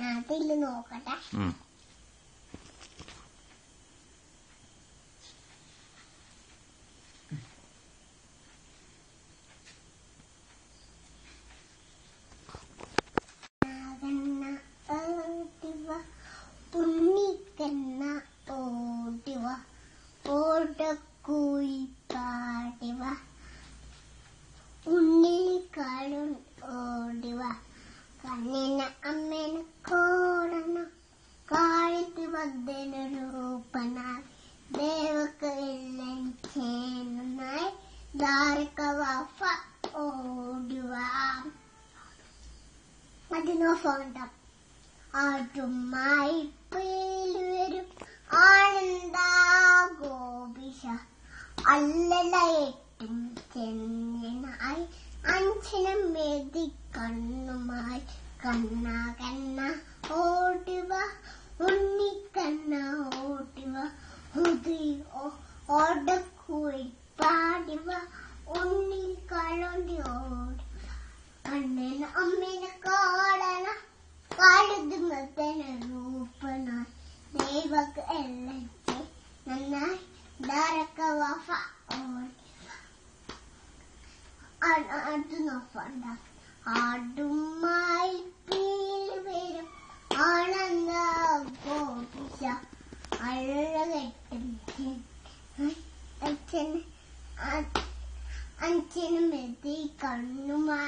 അതില് നോക്കട്ടെ. പുണ്ണിക്കണ്ണ ഓടിവ ഓടക്കൂയി പാടിവ ഉണ്ണിക്കാളും ഓടിവ കണ്ണിന അമ്മേന കോടണ കാളിത്തി വദ്ദന രൂപനായി ദേവക്ക് എല്ലാം ചേനായി ധാരക വഫ ഓടിവ. അതിനോ ഫോണ്ട ആടുമായി പേലുവരും ആനന്ദാഗോപിഷ അല്ലലയിട്ടും ചെന്നായി അഞ്ചനം മേതി കണ്ണുമായി കണ്ണ കണ്ണ ഓടുവ ഉണ്ണിക്കണ്ണ ഓടുവ ഓടക്കൂടി പാടുവ ഉണ്ണി കളോണ്ടി ഓടി കണ്ണന അമ്മേന കാടന കാലത്ത് മത്തന രൂപന ദേവക്ക് എല്ലാം നന്നായി ധാരക വഫ അത് നോക്കണ്ട. ആടുമായി പേരും ആനന്ദ ഗോപിച്ച അഴകെട്ടും അച്ഛനും എത്തി കണ്ണുമായി